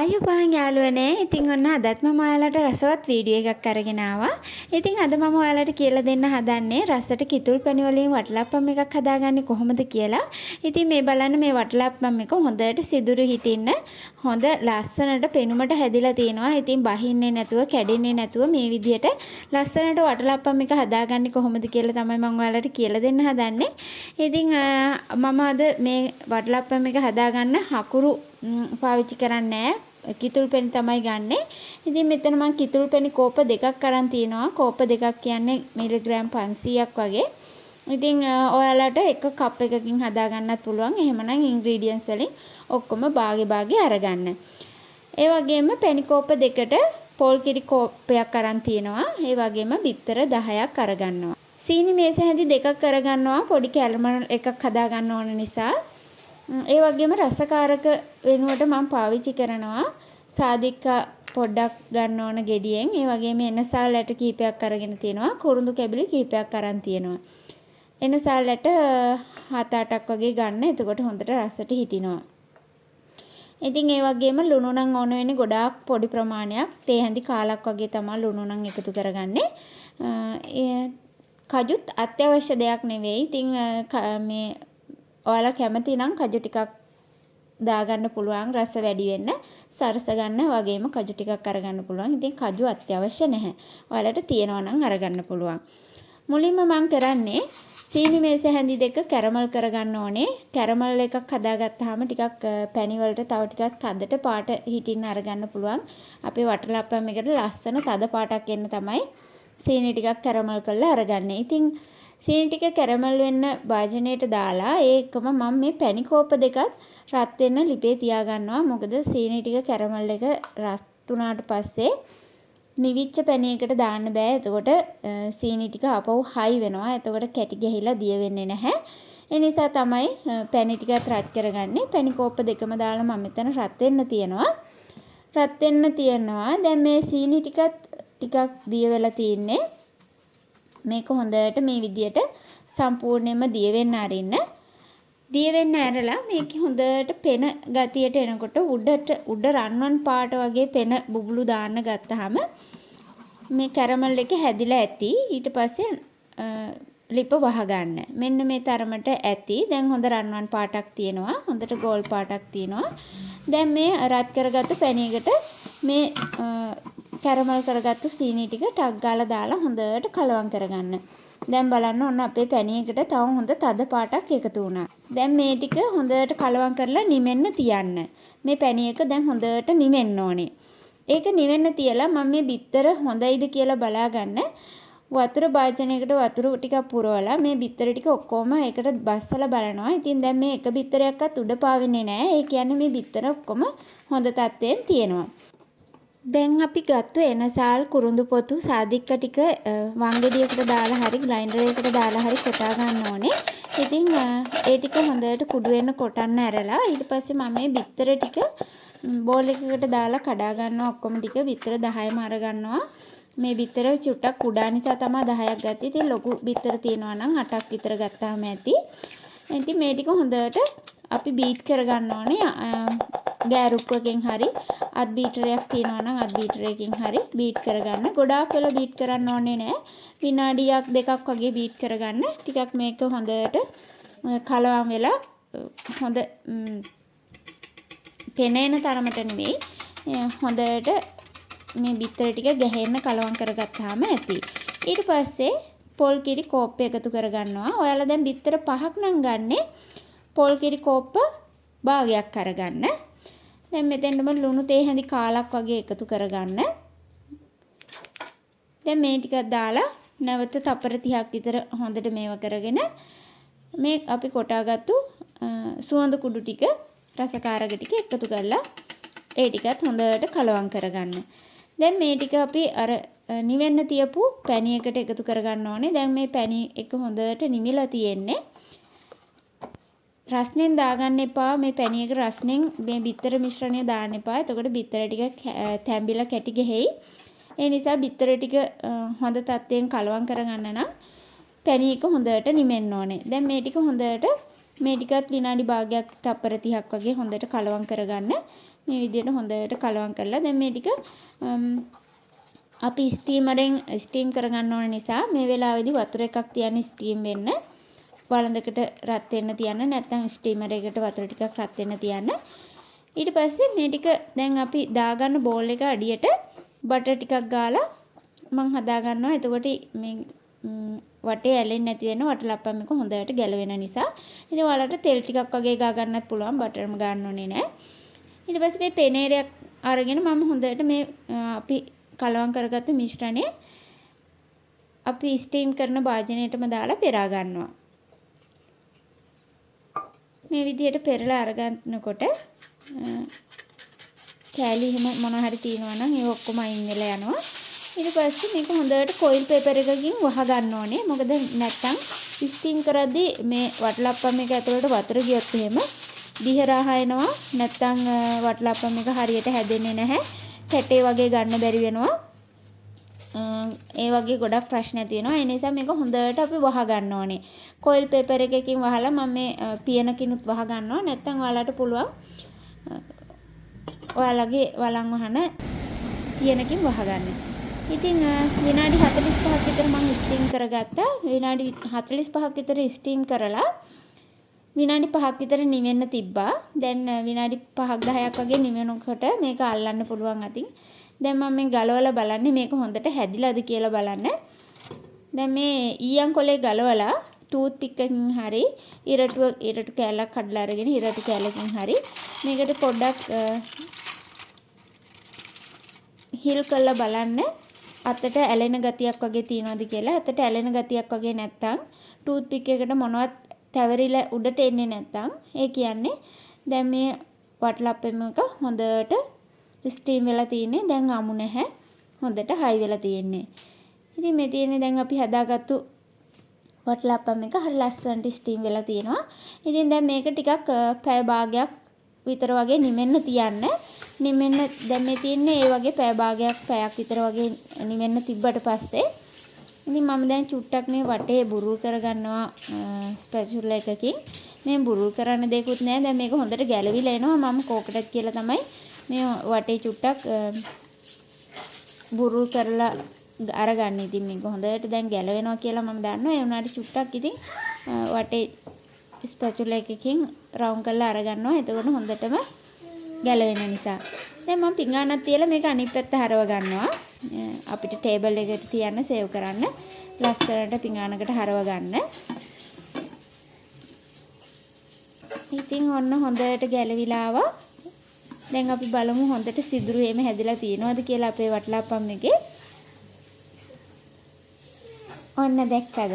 ආයුබෝවන් යාළුවනේ. ඉතින් ඔන්න අදත් මම ඔයාලට රසවත් වීඩියෝ එකක් අරගෙන ආවා. ඉතින් අද මම ඔයාලට කියලා දෙන්න හදන්නේ රසට කිතුල් පැණි වලින් වටලප්පම් එකක් හදාගන්නේ කොහොමද කියලා. ඉතින් මේ බලන්න මේ වටලප්පම් එක හොඳට සිදුරු හිටින්න හොඳ ලස්සනට පෙනුමට හැදිලා තියෙනවා. ඉතින් බහින්නේ නැතුව කැඩෙන්නේ නැතුව මේ විදිහට ලස්සනට වටලප්පම් එක හදාගන්නේ කොහොමද කියලා තමයි මම ඔයාලට කියලා දෙන්න හදන්නේ. ඉතින් මම අද මේ වටලප්පම් එක හදාගන්න හකුරු පාවිච්චි කරන්නේ නැහැ. කිතුල් පැණි තමයි ගන්නෙ. ඉතින් මෙතන මම කිතුල් පැණි කෝප දෙකක් අරන් තිනවා. කෝප දෙකක් කියන්නේ මිලිග්‍රෑම් 500ක් වගේ. ඉතින් ඔයාලට එක කප් එකකින් හදා ගන්නත් පුළුවන්. එහෙමනම් ඉන්ග්‍රීඩියන්ට්ස් වලින් ඔක්කොම භාගේ අරගන්න. ඒ වගේම පැණි කෝප දෙකට පොල් කිරි කෝපයක් අරන් තිනවා. ඒ වගේම බිත්තර 10ක් අරගන්නවා. සීනි මේස හැඳි දෙකක් අරගන්නවා. පොඩි කැරමල් එකක් හදා ගන්න ඕන නිසා. ඒ වගේම රසකාරක වෙනුවට මම පාවිච්චි කරනවා සාදික්කා පොඩ්ඩක් ගන්න ඕන ගෙඩියෙන්. ඒ වගේම එනසාල් ඇට කීපයක් අරගෙන තියෙනවා. කුරුඳු කැබලි කීපයක් අරන් තියෙනවා. එනසාල් ඇට 7-8ක් වගේ ගන්න. එතකොට හොඳට රසට හිටිනවා. ඉතින් ඒ වගේම ලුණු නම් ඕන වෙන්නේ ගොඩාක් පොඩි ප්‍රමාණයක්. තේ හැඳි කාලක් වගේ තමයි ලුණු නම් එකතු කරගන්නේ. කජුත් අත්‍යවශ්‍ය දෙයක් නෙවෙයි. ඉතින් මේ ඔයාලා කැමති නම් කජු ටිකක් දාගන්න පුළුවන් රස වැඩි වෙන්න. සරස ගන්න වගේම කජු ටිකක් අරගන්න පුළුවන්. ඉතින් කජු අත්‍යවශ්‍ය නැහැ. ඔයාලට තියෙනවා නම් අරගන්න පුළුවන්. මුලින්ම මම කරන්නේ සීනි මේස හැඳි දෙක කැරමල් කරගන්න ඕනේ. කැරමල් එකක් හදාගත්තාම ටිකක් පැණි වලට තව ටිකක් තදට පාට හිටින්න අරගන්න පුළුවන්. අපේ වටලප්පම් එකට ලස්සන තද පාටක් එන්න තමයි සීනි ටිකක් කැරමල් කරලා අරගන්නේ. ඉතින් සීනි ටික කැරමල් වෙන්න භාජනයට දාලා ඒකම මම මේ පැණි කෝප දෙකත් රත් වෙන්න ලිපේ තියා ගන්නවා. මොකද සීනි ටික කැරමල් එක රත් වුණාට පස්සේ නිවිච්ච පැණියකට දාන්න බෑ. එතකොට සීනි ටික ආපහු හයි වෙනවා. එතකොට කැටි ගහිලා දිය වෙන්නේ නැහැ. ඒ නිසා තමයි පැණි ටිකත් රත් කරගන්නේ. පැණි කෝප දෙකම දාලා මම මෙතන රත් වෙන්න තියනවා. දැන් මේ සීනි ටිකක් දිය වෙලා තින්නේ. මේක හොඳට මේ විදියට සම්පූර්ණයෙන්ම දිය වෙන්න අරින්න. දිය වෙන්න ඇරලා මේක හොඳට පෙන ගතියට එනකොට උඩ රන්වන් පාට වගේ පෙන බුබුලු දාන්න ගත්තාම මේ කැරමල් එක හැදිලා ඇති. ඊට පස්සේ ලිප වහගන්න. මෙන්න මේ තරමට ඇති. දැන් හොඳ රන්වන් පාටක් තියෙනවා. හොඳට ගෝල් පාටක් තියෙනවා. දැන් මේ රත් කරගත්තු පැණියකට මේ කැරමල් කරගත්තු සීනි ටික ටක් ගාලා දාලා හොඳට කලවම් කරගන්න. දැන් බලන්න ඔන්න අපේ පැණියකට තව හොඳ තද පාටක් එකතු වුණා. දැන් මේ ටික හොඳට කලවම් කරලා නිමෙන්න තියන්න. මේ පැණියක දැන් හොඳට නිමෙන්න ඕනේ. ඒක නිවෙන්න තියලා මම මේ බිත්තර හොඳයිද කියලා බලාගන්න වතුර භාජනයකට වතුර ටිකක් පුරවලා මේ බිත්තර ටික ඔක්කොම ඒකට බස්සලා බලනවා. ඉතින් දැන් මේ එක බිත්තරයක්වත් උඩ පාවෙන්නේ නැහැ. ඒ කියන්නේ මේ බිත්තර ඔක්කොම හොඳ තත්ත්වයෙන් තියෙනවා. දැන් අපි ගත්තු එනසාල් කුරුඳු පොතු සාදික්ක ටික වංගෙඩියකට දාලා හරි ග්‍රයින්ඩර් එකකට දාලා හරි කොටා ගන්න ඕනේ. ඉතින් ඒ ටික හොඳට කුඩු වෙන කොටන්න ඇරලා ඊට පස්සේ මම මේ බිත්තර ටික බෝල් එකකට දාලා කඩා ගන්නවා. ඔක්කොම ටික බිත්තර 10ම අර ගන්නවා. මේ බිත්තර චුට්ටක් කුඩා නිසා තමයි 10ක් ගත්තේ. ඉතින් ලොකු බිත්තර තියෙනවා නම් 8ක් විතර ගත්තාම ඇති. ඉතින් මේ ටික හොඳට අපි බීට් කරගන්න ඕනේ. ගෑරුප්පකින් හරි අත් බීටරයක් තියෙනවා නම් අත් බීටරයකින් හරි බීට් කරගන්න. ගොඩාක් වෙලා බීට් කරන්න ඕනේ නෑ. විනාඩියක් දෙකක් වගේ බීට් කරගන්න. ටිකක් මේක හොඳට කලවම් වෙලා හොඳ පෙනෙන තරමට නෙවෙයි. හොඳට මේ බිත්තර ටික ගැහෙන්න කලවම් කරගත්තාම ඇති. ඊට පස්සේ පොල් කිරි කෝප්ප එකතු කරගන්නවා. ඔයාලා දැන් බිත්තර 5ක් නම් ගන්නෙ. පොල් කිරි කෝප්ප භාගයක් අරගන්න. දැන් මෙතෙන්ම ලුණු තේ හැඳි කාලක් වගේ එකතු කරගන්න. දැන් මේ ටිකක් දාලා නැවත තපර 30ක් විතර හොඳට මේව කරගෙන මේ අපි කොටාගත්තු සුවඳ කුඩු ටික රසකාරක ටික එකතු කරලා ඒ ටිකත් හොඳට කලවම් කරගන්න. දැන් මේ ටික අපි අර නිවෙන්න තියපු පැණියකට එකතු කරගන්න ඕනේ. දැන් මේ පැණි එක හොඳට නිමිලා තියෙන්නේ. රස්නෙන් දාගන්න එපා. මේ පැණියක රස්නෙන් මේ බිත්තර මිශ්‍රණය දාන්න එපා. එතකොට බිත්තර ටික තැඹිලා කැටි ගෙහෙයි. ඒ නිසා බිත්තර ටික හොඳ තත්ත්වයෙන් කලවම් කරගන්න නම් පැණි එක හොඳට නිමෙන්න ඕනේ. දැන් මේ ටික හොඳට මේ ටිකත් විනාඩි භාගයක් තප්පර 30ක් වගේ හොඳට කලවම් කරගන්න. මේ විදිහට හොඳට කලවම් කරලා දැන් මේ ටික අපි ස්ටීම් කරගන්න ඕන නිසා මේ වෙලාවේදී වතුර එකක් තියන්න ස්ටීම් වෙන්න. වළඳකට රත් වෙන්න තියන්න නැත්නම් ස්ටීමර් එකකට වතුර ටිකක් රත් වෙන්න තියන්න. ඊට පස්සේ මේ ටික දැන් අපි දාගන්න බෝල් එක අඩියට බටර් ටිකක් ගාලා මම හදා ගන්නවා. එතකොට මේ වටේ ඇලෙන්නේ නැති වෙන වටලප්පම් එක හොඳට ගැලවෙන නිසා. ඉතින් ඔයාලට තෙල් ටිකක් වගේ ගා ගන්නත් පුළුවන්. බටර්ම ගන්න ඕනේ නැහැ. ඊට පස්සේ මේ පෙනේරයක් අරගෙන මම හොඳට මේ අපි කලවම් කරගත්තු මිශ්‍රණය අපි ස්ටීම් කරන භාජනයටම දාලා පෙරා ගන්නවා. මේ විදිහට පෙරලා අරගන්නකොට කෑලි එහෙම මොන හරි තියෙනවා නම් ඒ ඔක්කොම අයින් වෙලා යනවා. ඊට පස්සේ මේක හොඳට කොයිල් පේපර් එකකින් වහ ගන්න ඕනේ. මොකද නැත්තම් ස්ටීම් කරද්දී මේ වටලප්පම් එක ඇතුළට වතුර ගියොත් එහෙම දිහරාහ එනවා. නැත්තම් වටලප්පම් එක හරියට හැදෙන්නේ නැහැ. කැටේ වගේ ගන්න බැරි වෙනවා. ඒ වගේ ගොඩක් ප්‍රශ්න ඇති වෙනවා. ඒ නිසා මේක හොඳට අපි වහ ගන්න ඕනේ. කොයිල් පේපර් එකකින් වහලා මම මේ පියනකිනුත් වහ ගන්නවා. නැත්තම් ඔයාලට පුළුවන් ඔයාලගේ වලං වහන පියනකින් වහ ගන්න. ඉතින් විනාඩි 45ක් විතර මම ස්ටීම් කරගත්තා. විනාඩි 45ක් විතර ස්ටීම් කරලා විනාඩි 5ක් විතර නිවෙන්න තිබ්බා. දැන් විනාඩි 5ක් 10ක් වගේ නිවෙනකොට මේක අල්ලන්න පුළුවන් අතින්. දැන් මම මේ ගලවලා බලන්නේ මේක හොඳට හැදිලාද කියලා බලන්න. දැන් මේ ඊයන් කොලේ ගලවලා ටූත් පික් එකකින් හරි ඉරටු කෑල්ලක් කඩලා අරගෙන ඉරටු කෑල්ලකින් හරි මේකට පොඩ්ඩක් හිල් කරලා බලන්න. අතට ඇලෙන ගතියක් වගේ තියෙනවද කියලා. අතට ඇලෙන ගතියක් වගේ නැත්තම් ටූත් පික් එකට මොනවත් තැවරිලා උඩට එන්නේ නැත්තම් ඒ කියන්නේ දැන් මේ වටලප්පෙම එක හොඳට ස්ටීම් වෙලා තියෙන්නේ. දැන් අමු නැහැ. හොඳට හයි වෙලා තියෙන්නේ. ඉතින් මේ තියෙන්නේ දැන් අපි හදාගත්තු වටලප්පම් එක හරි ලස්සනට ස්ටීම් වෙලා තියෙනවා. ඉතින් දැන් මේක ටිකක් පැය භාගයක් විතර වගේ නිමෙන්න තියන්න. නිමෙන්න දැන් මේ තියෙන්නේ ඒ වගේ පැයක් විතර වගේ නිමෙන්න තිබ්බට පස්සේ ඉතින් මම දැන් චුට්ටක් මේ වටේ බුරුල් කරගන්නවා ස්පැචුලා එකකින්. මේ බුරුල් කරන්න දෙයක්වත් නැහැ. දැන් මේක හොඳට ගැලවිලා එනවා. මම කෝකටත් කියලා තමයි මේ වටේ චුට්ටක් බුරුල් කරලා අරගන්න. ඉතින් මේක හොඳට දැන් ගැලවෙනවා කියලා මම දන්නවා. ඒ වුණාට චුට්ටක් ඉතින් වටේ ස්පැචුලා එකකින් රවුන්ඩ් කරලා අරගන්නවා. එතකොට හොඳටම ගැලවෙන නිසා. දැන් මම පිඟානක් තියලා මේක අනිත් පැත්ත හරව ගන්නවා. අපිට ටේබල් එකට තියන්න සේව් කරන්න. ලස්සනට පිඟානකට හරව ගන්න. ඉතින් ඔන්න හොඳට ගැලවිලා ආවා. දැන් අපි බලමු හොඳට සිදුරු එහෙම හැදිලා තියෙනවද කියලා අපේ වටලප්පම් එකේ. ඔන්න දැක්කද?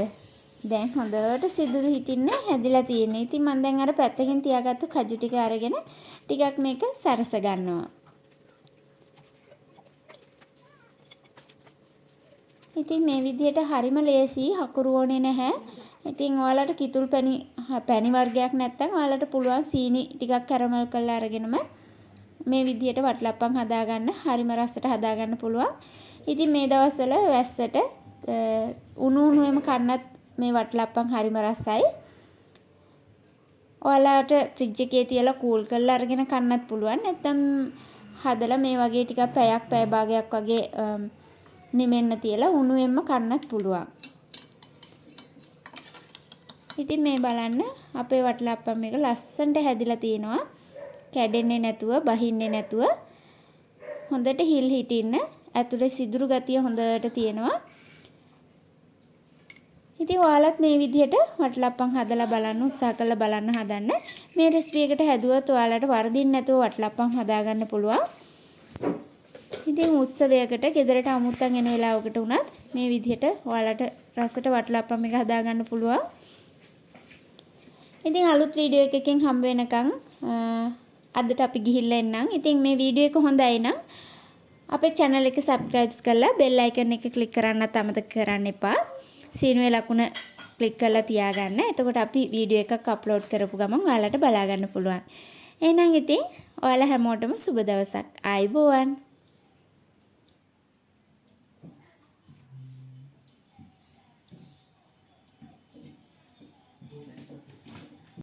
දැන් හොඳට සිදුරු හිටින්න හැදිලා තියෙන්නේ. ඉතින් මම දැන් අර පැත්තකින් තියාගත්තු කජු ටික අරගෙන ටිකක් මේක සරස ගන්නවා. ඉතින් මේ විදිහට හරිම ලේසි, හකුරු ඕනේ නැහැ. ඉතින් ඔයාලට කිතුල් පැණි වර්ගයක් නැත්නම් ඔයාලට පුළුවන් සීනි ටිකක් කැරමල් කරලා අරගෙනම මේ විදිහට වටලප්පම් හදාගන්න. හරිම රසට හදාගන්න පුළුවන්. ඉතින් මේ දවස්වල වැස්සට උණුවෙම කන්නත් මේ වටලප්පම් හරිම රසයි. ඔයාලට ෆ්‍රිජ් එකේ තියලා කූල් කරලා අරගෙන කන්නත් පුළුවන්. නැත්නම් හදලා මේ වගේ ටිකක් පැය භාගයක් වගේ නිමෙන්න තියලා උණුවෙන්ම කන්නත් පුළුවන්. ඉතින් මේ බලන්න අපේ වටලප්පම් එක ලස්සනට හැදිලා තියෙනවා. කැඩෙන්නේ නැතුව, බහින්නේ නැතුව හොඳට හිල් හිටින්න. ඇතුලේ සිදුරු ගතිය හොඳට තියෙනවා. ඉතින් ඔයාලත් මේ විදිහට වටලප්පම් හදලා බලන්න උත්සාහ කරලා බලන්න හදන්න. මේ රෙසිපි එකට හැදුවත් ඔයාලට වරදින්න නැතුව වටලප්පම් හදාගන්න පුළුවන්. ඉතින් උත්සවයකට ගෙදරට අමුත්තන් එන වෙලාවකට උනත් මේ විදිහට ඔයාලට රසට වටලප්පම් එක හදාගන්න පුළුවන්. ඉතින් අලුත් වීඩියෝ එකකින් හම්බ වෙනකන් අදට අපි ගිහිල්ලා එන්නම්. ඉතින් මේ වීඩියෝ එක හොඳයි නම් අපේ channel එක subscribe කරලා bell icon එක click කරන්නත් අමතක කරන්න එපා. සීනුවේ ලකුණ click කරලා තියාගන්න. එතකොට අපි වීඩියෝ එකක් අප්ලෝඩ් කරපු ගමන් ඔයාලට බලා ගන්න පුළුවන්. එහෙනම් ඉතින් ඔයාලා හැමෝටම සුබ දවසක්. ආයුබෝවන්.